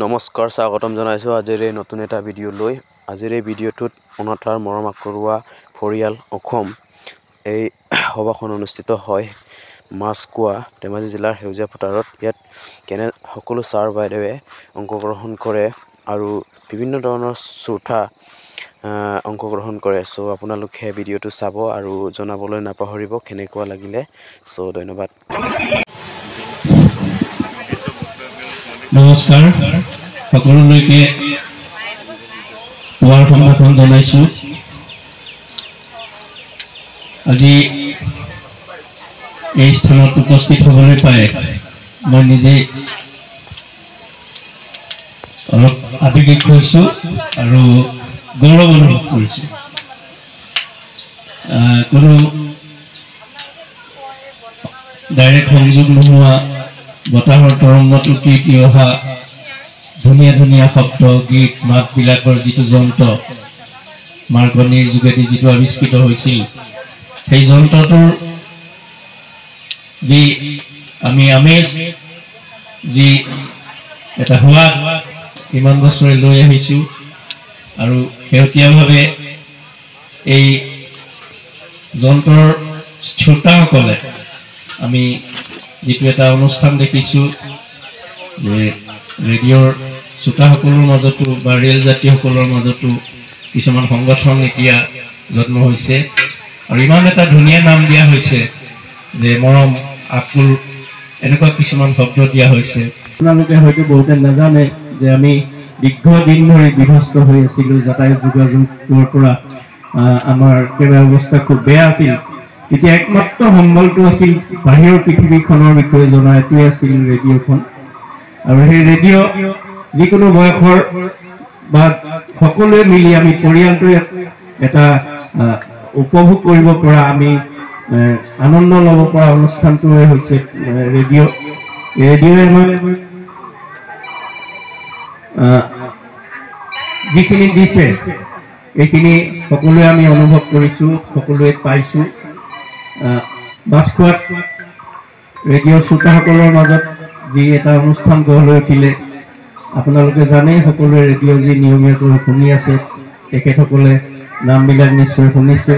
নমস্কাৰ স্বাগতম জনাইছোঁ আজিৰ এই নতুন এটা ভিডিঅ' লৈ। আজিৰ এই ভিডিঅ'টোত অনাথাৰ মৰম আকৰুৱা পৰিয়াল অসম এই সভাখন অনুষ্ঠিত হয় মাছকুৱা ধেমাজি জিলাৰ সেউজীয়া পথাৰত। ইয়াত সকলো ছাৰ বাইদেৱে অংশগ্ৰহণ কৰে আৰু বিভিন্ন ধৰণৰ শ্ৰোতা অংশগ্ৰহণ কৰে। চ' আপোনালোকে ভিডিঅ'টো চাব আৰু জনাবলৈ নাপাহৰিব কেনেকুৱা লাগিলে। চ' ধন্যবাদ। নমস্কাৰ, সকলোলৈকে পুৱাৰ সম্ভাষণ জনাইছোঁ। আজি এই স্থানত উপস্থিত হ'বলৈ পাই মই নিজে অলপ আবেগিক হৈছোঁ আৰু গৌৰৱ অনুভৱ কৰিছোঁ। কোনো ডাইৰেক্ট সংযোগ নোহোৱা বতাহৰ তৰংগত উটি অহা ধুনীয়া ধুনীয়া শব্দ গীত মাতবিলাকৰ যিটো যন্ত্ৰ মাৰ্কনিৰ যোগেদি যিটো আৱিষ্কৃত হৈছিল, সেই যন্ত্ৰটোৰ যি আমি আমেজ, যি এটা সোৱাদ ইমান বছৰে লৈ আহিছোঁ আৰু শেহতীয়াভাৱে এই যন্ত্ৰৰ শ্ৰোতাসকলে আমি যিটো এটা অনুষ্ঠান দেখিছোঁ যে ৰেডিঅ'ৰ শ্ৰোতাসকলৰ মাজতো বা ৰেল যাত্ৰীসকলৰ মাজতো কিছুমান সংগঠন এতিয়া জন্ম হৈছে আৰু ইমান এটা ধুনীয়া নাম দিয়া হৈছে যে মৰম আকুল, এনেকুৱা কিছুমান শব্দ দিয়া হৈছে। আপোনালোকে হয়তো বহুতে নাজানে যে আমি দীৰ্ঘদিন ধৰি বিভস্ত হৈ আছিলোঁ। যাতায়াত যোগাযোগৰ পৰা আমাৰ কেইবা অৱস্থা খুব বেয়া আছিল। তেতিয়া একমাত্ৰ সম্বলটো আছিল বাহিৰৰ পৃথিৱীখনৰ বিষয়ে জনা, এইটোৱে আছিল ৰেডিঅ'খন। আৰু সেই ৰেডিঅ' যিকোনো বয়সৰ বা সকলোৱে মিলি আমি পৰিয়ালটোৱে এটা উপভোগ কৰিব পৰা, আমি আনন্দ ল'ব পৰা অনুষ্ঠানটোৱে হৈছে ৰেডিঅ'। ৰেডিঅ'য়ে আমাক যিখিনি দিছে এইখিনি সকলোৱে আমি অনুভৱ কৰিছোঁ, সকলোৱে পাইছোঁ। মাছখোৱাত ৰেডিঅ' শ্ৰোতাসকলৰ মাজত যি এটা অনুষ্ঠান গঢ় লৈ উঠিলে, আপোনালোকে জানেই সকলোৱে ৰেডিঅ' যি নিয়মীয়াকৈ শুনি আছে, তেখেতসকলে নামবিলাক নিশ্চয় শুনিছে,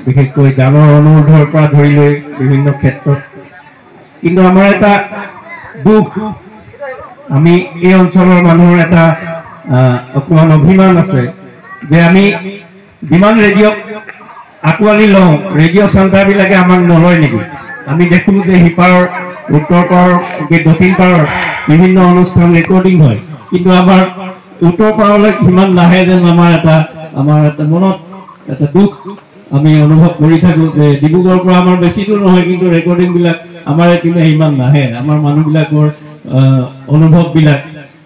বিশেষকৈ গানৰ অনুৰোধৰ পৰা ধৰি লৈ বিভিন্ন ক্ষেত্ৰত। কিন্তু আমাৰ এটা দুখ, আমি এই অঞ্চলৰ মানুহৰ এটা অকণমান অভিমান আছে যে আমি যিমান ৰেডিঅ'ক আঁকোৱালি লওঁ, ৰেডিঅ' চেণ্টাৰবিলাকে আমাক নলয় নেকি। আমি দেখোঁ যে সিপাৰৰ উত্তৰ পাৰৰ দক্ষিণ পাৰৰ বিভিন্ন অনুষ্ঠান ৰেকৰ্ডিং হয়, কিন্তু আমাৰ উত্তৰ পাৰলৈ সিমান নাহে যেন আমাৰ এটা মনত এটা দুখ আমি অনুভৱ কৰি থাকোঁ যে ডিব্ৰুগড়ৰ পৰা আমাৰ বেছি দূৰ নহয়, কিন্তু ৰেকৰ্ডিংবিলাক আমাৰ এইপিনে সিমান নাহে। আমাৰ মানুহবিলাকৰ অনুভৱবিলাক,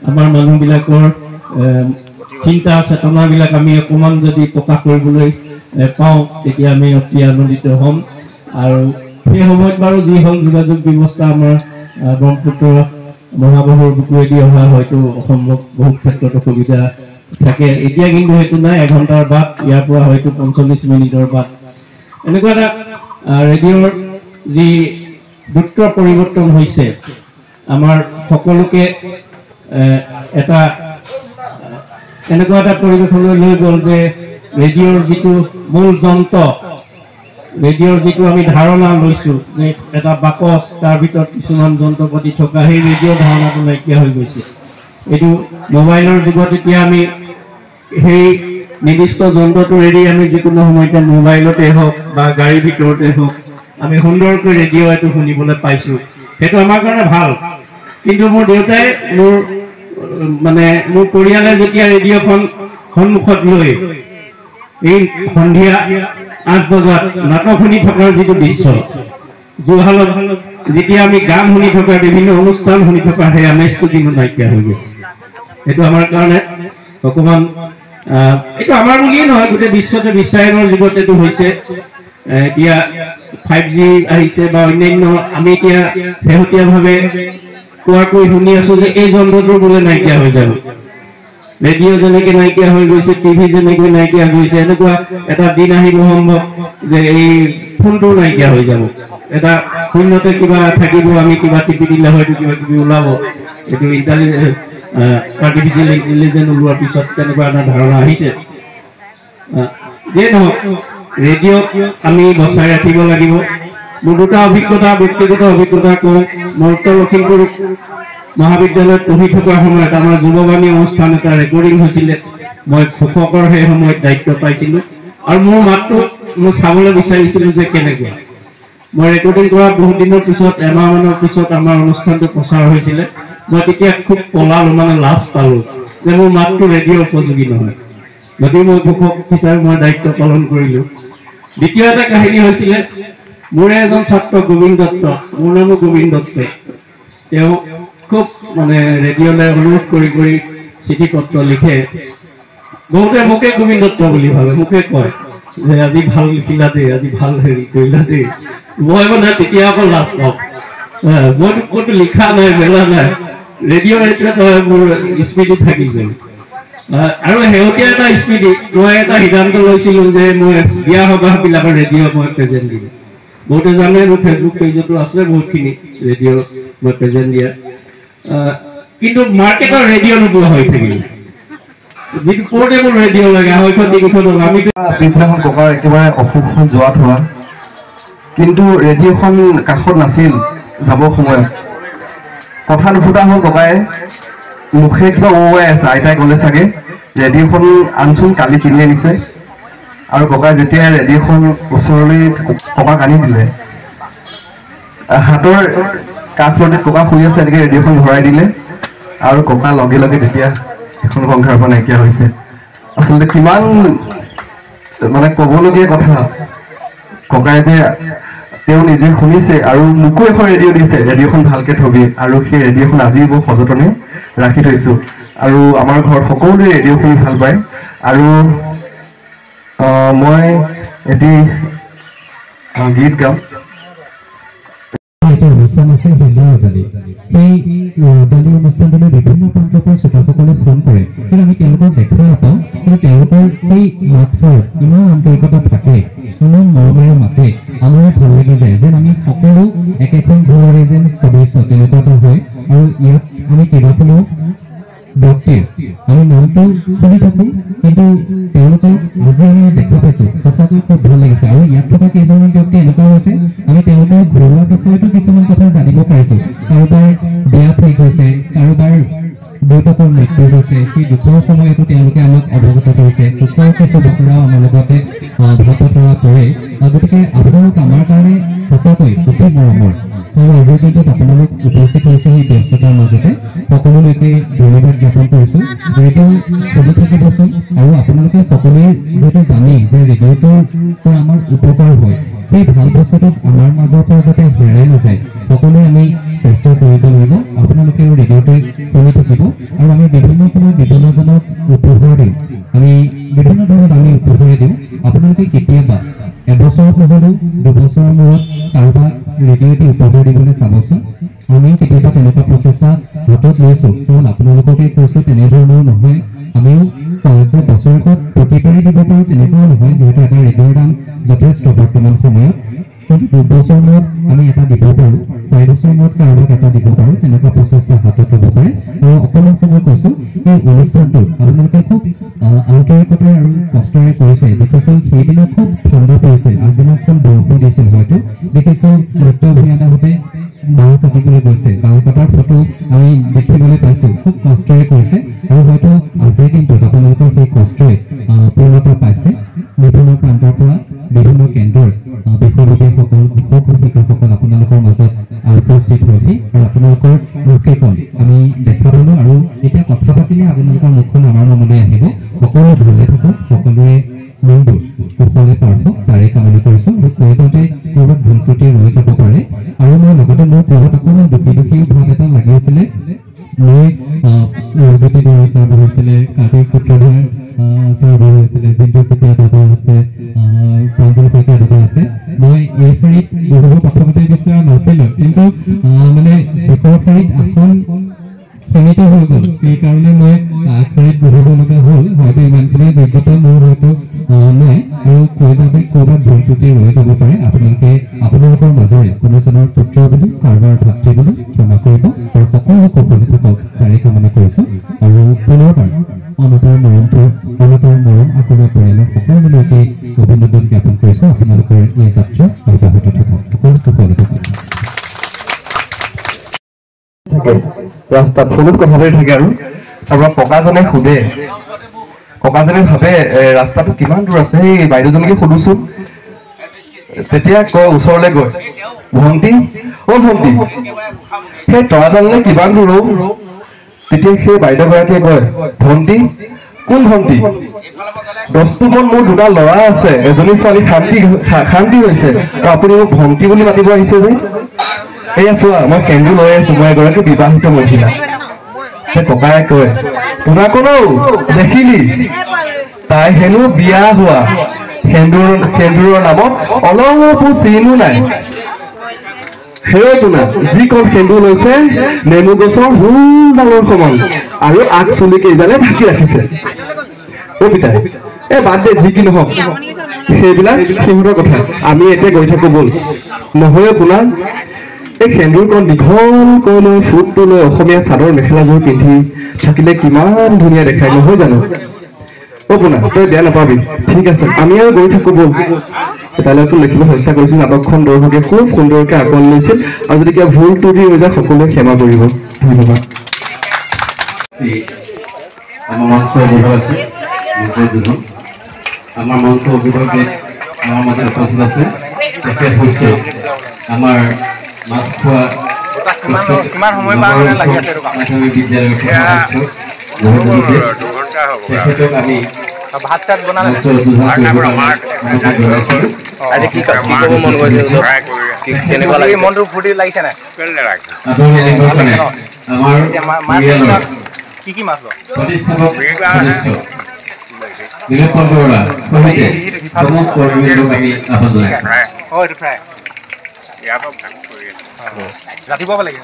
আমাৰ মানুহবিলাকৰ চিন্তা চেতনাবিলাক আমি অকণমান যদি প্ৰকাশ কৰিবলৈ পাওঁ তেতিয়া আমি অতি আনন্দিত হ'ম। আৰু সেই সময়ত বাৰু যি হ'ল যোগাযোগ ব্যৱস্থা আমাৰ ব্ৰহ্মপুত্ৰ মহাবাহুৰ বুকুৱেদি অহা হয়তো অসম্ভৱ বহুত ক্ষেত্ৰত অসুবিধা থাকে। এতিয়া কিন্তু সেইটো নাই, এঘণ্টাৰ বাট, ইয়াৰ পৰা হয়তো 45 মিনিটৰ বাট। এনেকুৱা এটা ৰেডিঅ'ৰ যি দ্ৰুত পৰিৱৰ্তন হৈছে, আমাৰ সকলোকে এটা এনেকুৱা এটা পৰিৱেশলৈ লৈ গ'ল যে ৰেডিঅ'ৰ যিটো মূল যন্ত্ৰ, ৰেডিঅ'ৰ যিটো আমি ধাৰণা লৈছোঁ যে এটা বাকচ, তাৰ ভিতৰত কিছুমান যন্ত্ৰ পাতি থকা, সেই ৰেডিঅ'ৰ ধাৰণাটো নাইকিয়া হৈ গৈছে। এইটো মোবাইলৰ যুগত এতিয়া আমি সেই নিৰ্দিষ্ট যন্ত্ৰটো এৰি আমি যিকোনো সময়তে মোবাইলতে হওক বা গাড়ীৰ ভিতৰতে হওক আমি সুন্দৰকৈ ৰেডিঅ' এইটো শুনিবলৈ পাইছোঁ। সেইটো আমাৰ কাৰণে ভাল। কিন্তু মোৰ দেউতাই মোৰ পৰিয়ালে যেতিয়া ৰেডিঅ'খন সন্মুখত লৈ এই সন্ধিয়া 8 বজাত নাটক শুনি থকাৰ যিটো দৃশ্য, জুহালত যেতিয়া আমি গান শুনি থকা, বিভিন্ন অনুষ্ঠান শুনি থকা, সেই আমেজটো কিন্তু নাইকিয়া হৈ গৈছে। সেইটো আমাৰ কাৰণে অকণমান, এইটো আমাৰ বুলিয়ে নহয়, গোটেই বিশ্বতে বিশ্বায়নৰ যুগত এইটো হৈছে। এতিয়া 5G আহিছে বা অন্যান্য, আমি এতিয়া শেহতীয়াভাৱে কোৱাকৈ শুনি আছোঁ যে এই যন্ত্ৰটো বোলে নাইকিয়া হৈ যাব। ৰেডিঅ' যেনেকৈ নাইকিয়া হৈ গৈছে, টিভি যেনেকৈ নাইকিয়া হৈছে, এনেকুৱা এটা দিন আহিব সম্ভৱ যে এই ফোনটো নাইকিয়া হৈ যাব। এটা শূন্যতে কিবা থাকিব, আমি কিবা টিপি দিলে হয়তো কিবা কিবি ওলাব। এইটো আৰ্টিফিচিয়েল ইণ্টেলিজেন্স ওলোৱাৰ পিছত তেনেকুৱা এটা ধাৰণা আহিছে যে নহওক ৰেডিঅ'ক আমি বচাই ৰাখিব লাগিব মোৰ দুটা অভিজ্ঞতা ব্যক্তিগত অভিজ্ঞতা কওঁ মই উত্তৰ লখিমপুৰ মহাবিদ্যালয়ত পঢ়ি থকাৰ সময়ত আমাৰ যুৱবাণী অনুষ্ঠান এটা ৰেকৰ্ডিং হৈছিলে মই ঘোষকৰ সেই সময়ত দায়িত্ব পাইছিলোঁ আৰু মোৰ মাতটো মই চাবলৈ বিচাৰিছিলোঁ যে কেনেকুৱা মই ৰেকৰ্ডিং কৰা বহুত দিনৰ পিছত এমাহমানৰ পিছত আমাৰ অনুষ্ঠানটো প্ৰচাৰ হৈছিলে মই তেতিয়া খুব পলালো মানে লাজ পালোঁ যে মোৰ মাতটো ৰেডিঅ'ৰ উপযোগী নহয় যদি মই ঘোষক হিচাপে মই দায়িত্ব পালন কৰিলোঁ দ্বিতীয় এটা কাহিনী হৈছিলে মোৰ এজন ছাত্ৰ গোবিন্দ দত্ত মোৰ নামো গোবিন্দ দত্ত তেওঁ খুব মানে ৰেডিঅ'লৈ অনুৰোধ কৰি কৰি চিঠি পত্ৰ লিখে বহুতে মোকে গোবিন্দ দত্ত বুলি ভাবে মোকে কয় যে আজি ভাল লিখিলা দেই আজি ভাল হেৰি কৰিলা দেই মই মানে তেতিয়া অকল লাজ পাওঁ মইতো ক'তো লিখা নাই মেলা নাই ৰেডিঅ'ৰ এইটো মোৰ স্মৃতি থাকি গ'ল আৰু শেহতীয়া এটা স্মৃতি মই এটা সিদ্ধান্ত লৈছিলোঁ যে মই বিয়া সবাহবিলাকৰ ৰেডিঅ' মই প্ৰেজেণ্ট দিম বহুতে জানে মোৰ ফেচবুক পেজতো আছে বহুতখিনি ৰেডিঅ' মই প্ৰেজেণ্ট দিয়া কিন্তু মাৰ্কেটৰ ৰেডিঅ' নোপোৱা হৈ থাকিল যিটো পৰ্টেবল ৰেডিঅ' লাগে 200-300 আমি পিছদিনাখন ককাৰ একেবাৰে অসুখখন যোৱাত হোৱা কিন্তু ৰেডিঅ'খন কাষত নাছিল যাব সময়ত কথা নুফুটা হ'ল ককাই মুখে কিবা উৰুৱাই আছে আইতাই ক'লে চাগে ৰেডিঅ'খন আনচোন কালি কিনি আনিছে আৰু ককাই যেতিয়া ৰেডিঅ'খন ওচৰলৈ ককাক আনি দিলে হাতৰ কাষতে ককা শুই আছে এনেকৈ ৰেডিঅ'খন ভৰাই দিলে আৰু ককা লগে লগে তেতিয়া এখন সংসাৰৰ পৰা নাইকিয়া হৈছে আচলতে কিমান মানে ক'বলগীয়া কথা ককাই যে তেওঁ নিজে শুনিছে আৰু মোকো এখন ৰেডিঅ' দিছে ৰেডিঅ'খন ভালকে থবি আৰু সেই ৰেডিঅ'খন আজি মই সযতনে ৰাখি থৈছোঁ আৰু আমাৰ ঘৰত সকলোৱে ৰেডিঅ' শুনি ভাল পায় আৰু মই এটি গীত গাম এটা অনুষ্ঠান আছে হেল্ল'দালি সেই দালি অনুষ্ঠানটোলৈ বিভিন্ন প্ৰান্তৰ পৰা শ্ৰোতাসকলে ফোন কৰে কিন্তু আমি তেওঁলোকক দেখা নাপাওঁ কিন্তু তেওঁলোকৰ সেই মাতষাৰ ইমান আন্তৰিকতা থাকে ইমান মৰমেৰে মাতে আমাৰ ভাল লাগি যায় যেন আমি সকলো একেখন ঘৰৰে যেন সদস্য তেনেকুৱা এটা হয় আৰু ইয়াত আমি কেইবাখনো ব্যক্তিৰ আমি নামটো শুনি থাকোঁ কিন্তু তেওঁলোকক আজি আমি দেখা পাইছোঁ সঁচাকৈ খুব ভাল লাগিছে আৰু ইয়াত থকা কেইজনমান ব্যক্তি এনেকুৱা হৈছে আমি তেওঁলোকৰ ঘৰুৱা বিষয়তো কিছুমান কথা জানিব পাৰিছোঁ কাৰোবাৰ বিয়া ঠিক হৈছে কাৰোবাৰ দেউতাকৰ মৃত্যু হৈছে সেই দুখৰ সময়তো তেওঁলোকে আমাক অৱগত কৰিছে সুখৰ কিছু বতৰাও আমাৰ লগতে ভাগ বতৰা কৰে গতিকে আপোনালোক আমাৰ কাৰণে সঁচাকৈ অতি মৰমৰ আৰু আজিৰ দিনটোত আপোনালোক উপস্থিত হৈছে সেই ব্যস্ততাৰ মাজতে সকলোলৈকে ধন্যবাদ জ্ঞাপন কৰিছোঁ ৰেডিঅ' চলি থাকিবচোন আৰু আপোনালোকে সকলোৱে যিহেতু জানেই যে ৰেডিঅ'টোৰ পৰা আমাৰ উপকাৰ হয় সেই ভাল বস্তুটোক আমাৰ মাজৰ পৰা যাতে হেৰাই নাযায় সকলোৱে আমি চেষ্টা কৰিব লাগিব আপোনালোকেও ৰেডিঅ'টোৱে শুনি থাকিব আৰু আমি বিভিন্ন সময়ত বিভিন্নজনক উপহাৰ দিওঁ আমি বিভিন্ন ধৰণত আমি উপহাৰ দিওঁ আপোনালোকে কেতিয়াবা এবছৰত নহ'লেও দুবছৰৰ মূৰত কাৰোবাক ৰেডিঅ'টি উপহাৰ দিবলৈ চাবচোন আমি কেতিয়াবা তেনেকুৱা প্ৰচেষ্টা হাতত লৈছোঁ কেৱল আপোনালোককে কৈছোঁ তেনেধৰণৰ নহয় আমিও যে বছৰেকত প্ৰতিবাৰে দিব পাৰোঁ তেনেকুৱাও নহয় যিহেতু এটা ৰেডিঅ'ৰ দাম যথেষ্ট বৰ্তমান সময়ত কিন্তু 2 বছৰ মূৰত আমি এটা দিব পাৰোঁ 4 বছৰ মূৰত কাৰোবাক এটা দিব পাৰোঁ তেনেকুৱা প্ৰচেষ্টা হাতত ল'ব পাৰে আৰু অকণমান সময় কৈছোঁ এই অনুষ্ঠানটো আপোনালোকে খুব আন্তৰিকতাৰে আৰু কষ্টৰে কৰিছে দেখিছোঁ সেইদিনা খুব ঠাণ্ডা পৰিছিল আগদিনাখন বৰষুণ দিছিল হয়তো দেখিছোঁ নৃত্য অভিনেতাহঁতে বাঁহ কাটিবলৈ গৈছে বাঁহ কটাৰ ফটো আমি দেখিবলৈ পাইছোঁ খুব কষ্টৰে কৰিছে আৰু হয়তো আজিৰ দিনটোত আপোনালোকৰ সেই কষ্টই পূৰ্ণতা পাইছে বিভিন্ন প্ৰান্তৰ পৰা বিভিন্ন কেন্দ্ৰৰ বিষয়ববীয়াসকল শিক্ষক শিক্ষকসকল আপোনালোকৰ মাজত উপস্থিত হৈহি আৰু আপোনালোকৰ মুখকেইখন আমি দেখা পালোঁ আৰু এতিয়া কথা পাতিলে আপোনালোকৰ মুখখন আমাৰ মনলৈ আহিব সকলো ভালে থাকক সকলোৱে মনবোৰ কুশলে পাৰক তাৰে কামনা কৰিছোঁ আৰু কৈ যাওঁতে ক'ৰবাত ভুল ত্ৰুটি ৰৈ যাব পাৰে আৰু মই লগতে মোৰ ক'ৰবাত অকণমান দুখী ভাৱ এটা লাগি আছিলে মই জ্যোতি বৰুৱা ছাৰ বহিছিলে কাৰ্তিক সূত্ৰধৰ ছাৰ বহিছিলে জিন্তু চেতিয়া দাদা আছে প্ৰাঞ্জল শইকীয়া দাদা আছে মই এই শাৰীত বহিব প্ৰথমতে বিচৰা নাছিলোঁ কিন্তু মানে শেষৰ শাৰীত আসন সীমিত হৈ গ'ল সেইকাৰণে মই আগশাৰীত বহিব লগা হ'ল হয়তো ইমানখিনি যোগ্যতা মোৰ হয়তো নাই আৰু কৈ যাওঁতে ক'ৰবাত ভুল ত্ৰুটি ৰৈ যাব পাৰে আপোনালোকে আপোনালোকৰ মাজৰে কোনোজনৰ পুত্ৰ বুলি কাৰোবাৰ ভাতৃ বুলি ক্ষমা কৰিব আৰু সকলো কুশলে থাকক তাৰে কামনা কৰিব কৰিছে আৰু পুনৰবাৰ অনতৰ মৰম আকুৰা পৰিয়ালৰ সকলোলৈকে অভিনন্দন জ্ঞাপন কৰিছে আপোনালোকৰ এই যাত্ৰা অব্যাহত থকা সকলো কুশলতা থাকে ৰাস্তাত ফোনত কথা পাতি থাকে আৰু তাৰপৰা ককাজনে সোধে ককাজনে ভাবে ৰাস্তাটো কিমান দূৰ আছে সেই বাইদেউজনীকে সোধোচোন তেতিয়া কয় ওচৰলৈ গৈ ভণ্টি অ ভণ্টি সেই তৰাজানলৈ কিমান দূৰ তেতিয়া সেই বাইদেউগৰাকীয়ে কয় ভণ্টি কোন ভণ্টি 10টো মন মোৰ দুটা ল'ৰা আছে এজনী ছোৱালী শান্তি হৈছে আৰু আপুনি মোক ভণ্টি বুলি মাতিব আহিছে যে এয়া চোৱা মই সেন্দুৰ লৈ আছো মই এগৰাকী বিবাহিত মহিলা সেই ককায়ে কয় তোৰাকনো দেখিলি তাই হেনো বিয়া হোৱা সেন্দুৰৰ নামত অলপো চিনো নাই সেইটো না যিকণ সেন্দুৰ লৈছে নেমু গছৰ হুল ডালৰ সমান আৰু আগ চুলি কেইডালে ঢাকি ৰাখিছে অ পিতাই বাদ দে যি কি নহওক সেইবিলাক সিহঁতৰ কথা আমি এতিয়া গৈ থাকো বল নহয় পোনা এই সেন্দুৰকণ দীঘলকৈ লৈ ফুটটো লৈ অসমীয়া চাদৰ মেখেলাযোৰ পিন্ধি থাকিলে কিমান ধুনীয়া দেখায় নহয় জানো অ পোনা তই বেয়া নাপাবি ঠিক আছে আমি আৰু গৈ থাকো বল তাইলৈকে লিখিব চেষ্টা কৰিছিল নাটকখন দৰ্শকে খুব সুন্দৰকৈ আকোৱালি লৈছিল আৰু যদি কিবা ভুল ত্ৰুটি হৈ যায় সকলোৱে ক্ষমা কৰিব ধন্যবাদ আমাৰ মঞ্চ অভিভাবক আছে আমাৰ মঞ্চ অভিভাবকে আমাৰ মাঝে উপস্থিত আছে তেখেত হৈছে আমাৰ মাছখোৱা মাধ্যমিক বিদ্যালয়ৰ তেখেতক আমি ভাত চাত বনালে আজি কি ক'ব মন গৈছে কেনেকুৱা লাগিছে মনটো ফূৰ্তি লাগিছে নাই আমাৰ কি কি মাছ প্ৰতিষ্ঠাপক সদস্য নীলোৎপল বৰুৱা সহিতে সমগ্ৰ কৰ্মীক আমি আহ্বান জনাইছোঁ এইটো ফ্ৰাই ৰাতিপুৱা লাগে